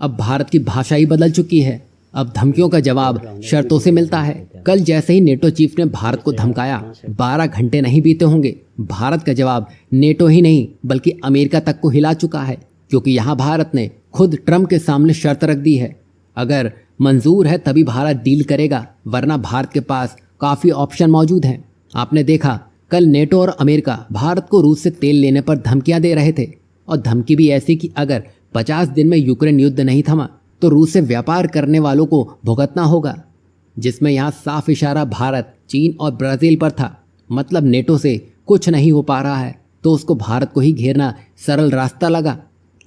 अब भारत की भाषा ही बदल चुकी है। अब धमकियों का जवाब शर्तों से मिलता है। कल जैसे ही नेटो चीफ ने भारत को धमकाया, 12 घंटे नहीं बीते होंगे, भारत का जवाब नेटो ही नहीं बल्कि अमेरिका तक को हिला चुका है। क्योंकि यहाँ भारत ने खुद ट्रंप के सामने शर्त रख दी है, अगर मंजूर है तभी भारत डील करेगा, वरना भारत के पास काफ़ी ऑप्शन मौजूद हैं। आपने देखा कल नेटो और अमेरिका भारत को रूस से तेल लेने पर धमकियां दे रहे थे, और धमकी भी ऐसी कि अगर 50 दिन में यूक्रेन युद्ध नहीं थमा तो रूस से व्यापार करने वालों को भुगतना होगा, जिसमें यहाँ साफ इशारा भारत, चीन और ब्राज़ील पर था। मतलब नेटो से कुछ नहीं हो पा रहा है तो उसको भारत को ही घेरना सरल रास्ता लगा।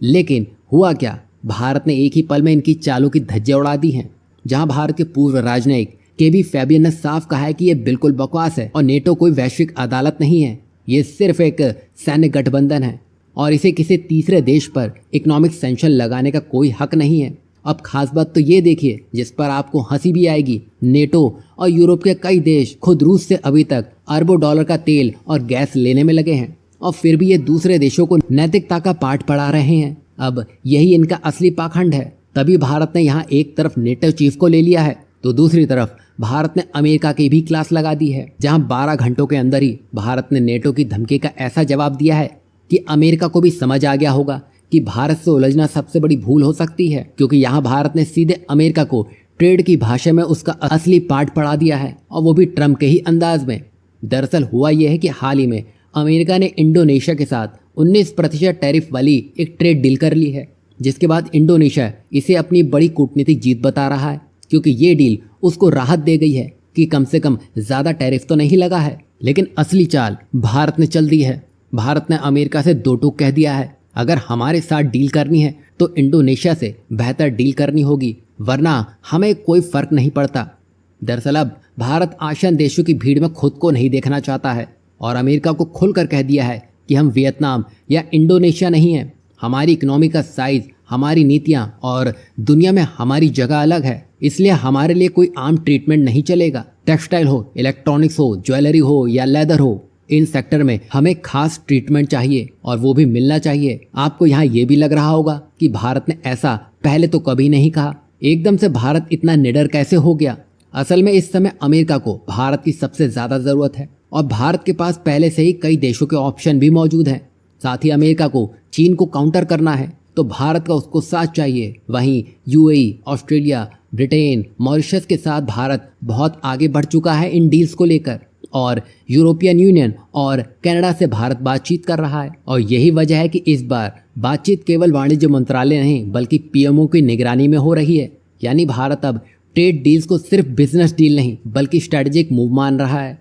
लेकिन हुआ क्या, भारत ने एक ही पल में इनकी चालों की धज्जियां उड़ा दी हैं। जहां भारत के पूर्व राजनयिक केबी फैबियन ने साफ कहा है कि यह बिल्कुल बकवास है और नेटो कोई वैश्विक अदालत नहीं है, ये सिर्फ एक सैन्य गठबंधन है और इसे किसी तीसरे देश पर इकोनॉमिक सैंक्शन लगाने का कोई हक नहीं है। अब खास बात तो ये देखिए, जिस पर आपको हंसी भी आएगी, नेटो और यूरोप के कई देश खुद रूस से अभी तक अरबों डॉलर का तेल और गैस लेने में लगे हैं, और फिर भी ये दूसरे देशों को नैतिकता का पाठ पढ़ा रहे हैं। अब यही इनका असली पाखंड है। तभी भारत ने यहाँ एक तरफ नेटो चीफ को ले लिया है तो दूसरी तरफ भारत ने अमेरिका की भी क्लास लगा दी है, जहां 12 घंटों के अंदर ही भारत ने नेटो की धमकी का ऐसा जवाब दिया है कि अमेरिका को भी समझ आ गया होगा कि भारत से उलझना सबसे बड़ी भूल हो सकती है। क्योंकि यहाँ भारत ने सीधे अमेरिका को ट्रेड की भाषा में उसका असली पाठ पढ़ा दिया है, और वो भी ट्रंप के ही अंदाज में। दरअसल हुआ यह है कि हाल ही में अमेरिका ने इंडोनेशिया के साथ 19% टैरिफ वाली एक ट्रेड डील कर ली है, जिसके बाद इंडोनेशिया इसे अपनी बड़ी कूटनीतिक जीत बता रहा है, क्योंकि ये डील उसको राहत दे गई है कि कम से कम ज़्यादा टैरिफ तो नहीं लगा है। लेकिन असली चाल भारत ने चल दी है। भारत ने अमेरिका से दो टूक कह दिया है, अगर हमारे साथ डील करनी है तो इंडोनेशिया से बेहतर डील करनी होगी, वरना हमें कोई फर्क नहीं पड़ता। दरअसल अब भारत आसियान देशों की भीड़ में खुद को नहीं देखना चाहता है और अमेरिका को खुलकर कह दिया है कि हम वियतनाम या इंडोनेशिया नहीं हैं। हमारी इकोनॉमी का साइज, हमारी नीतियाँ और दुनिया में हमारी जगह अलग है, इसलिए हमारे लिए कोई आम ट्रीटमेंट नहीं चलेगा। टेक्सटाइल हो, इलेक्ट्रॉनिक्स हो, ज्वेलरी हो या लेदर हो, इन सेक्टर में हमें खास ट्रीटमेंट चाहिए और वो भी मिलना चाहिए। आपको यहाँ ये भी लग रहा होगा कि भारत ने ऐसा पहले तो कभी नहीं कहा, एकदम से भारत इतना निडर कैसे हो गया। असल में इस समय अमेरिका को भारत की सबसे ज़्यादा ज़रूरत है और भारत के पास पहले से ही कई देशों के ऑप्शन भी मौजूद हैं। साथ ही अमेरिका को चीन को काउंटर करना है तो भारत का उसको साथ चाहिए। वहीं यूएई, ऑस्ट्रेलिया, ब्रिटेन, मॉरिशस के साथ भारत बहुत आगे बढ़ चुका है इन डील्स को लेकर, और यूरोपियन यूनियन और कनाडा से भारत बातचीत कर रहा है। और यही वजह है कि इस बार बातचीत केवल वाणिज्य मंत्रालय नहीं बल्कि पीएमओ की निगरानी में हो रही है। यानी भारत अब ट्रेड डील्स को सिर्फ बिजनेस डील नहीं बल्कि स्ट्रेटेजिक मूव मान रहा है,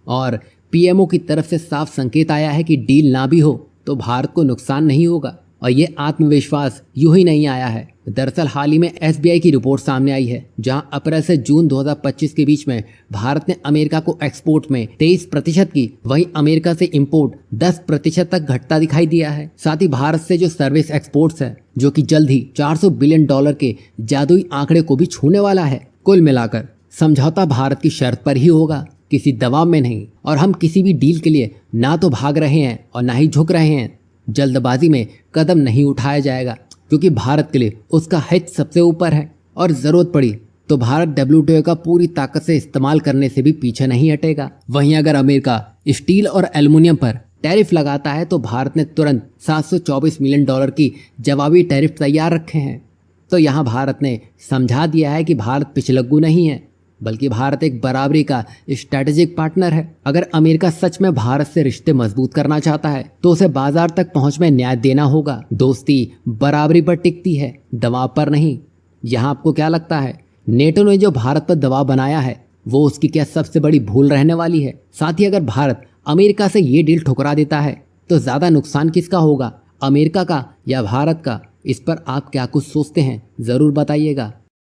और पीएमओ की तरफ से साफ संकेत आया है कि डील ना भी हो तो भारत को नुकसान नहीं होगा। और ये आत्मविश्वास यूं ही नहीं आया है। दरअसल हाल ही में एसबीआई की रिपोर्ट सामने आई है, जहां अप्रैल से जून 2025 के बीच में भारत ने अमेरिका को एक्सपोर्ट में 23% की, वहीं अमेरिका से इंपोर्ट 10% तक घटता दिखाई दिया है। साथ ही भारत से जो सर्विस एक्सपोर्ट्स है, जो कि जल्द ही $400 बिलियन के जादुई आंकड़े को भी छूने वाला है। कुल मिलाकर समझौता भारत की शर्त पर ही होगा, किसी दबाव में नहीं, और हम किसी भी डील के लिए ना तो भाग रहे हैं और ना ही झुक रहे हैं। जल्दबाजी में कदम नहीं उठाया जाएगा, क्योंकि भारत के लिए उसका हित सबसे ऊपर है, और ज़रूरत पड़ी तो भारत WTO का पूरी ताकत से इस्तेमाल करने से भी पीछे नहीं हटेगा। वहीं अगर अमेरिका स्टील और एल्युमिनियम पर टैरिफ लगाता है तो भारत ने तुरंत $724 मिलियन की जवाबी टैरिफ तैयार रखे हैं। तो यहाँ भारत ने समझा दिया है कि भारत पिछलग्गू नहीं है, बल्कि भारत एक बराबरी का स्ट्रैटेजिक पार्टनर है। अगर अमेरिका सच में भारत से रिश्ते मजबूत करना चाहता है तो उसे बाजार तक पहुंच में न्याय देना होगा। दोस्ती बराबरी पर टिकती है, दबाव पर नहीं। यहाँ आपको क्या लगता है, नेटो ने जो भारत पर दबाव बनाया है वो उसकी क्या सबसे बड़ी भूल रहने वाली है? साथ ही अगर भारत अमेरिका से ये डील ठुकरा देता है तो ज़्यादा नुकसान किसका होगा, अमेरिका का या भारत का? इस पर आप क्या कुछ सोचते हैं, ज़रूर बताइएगा।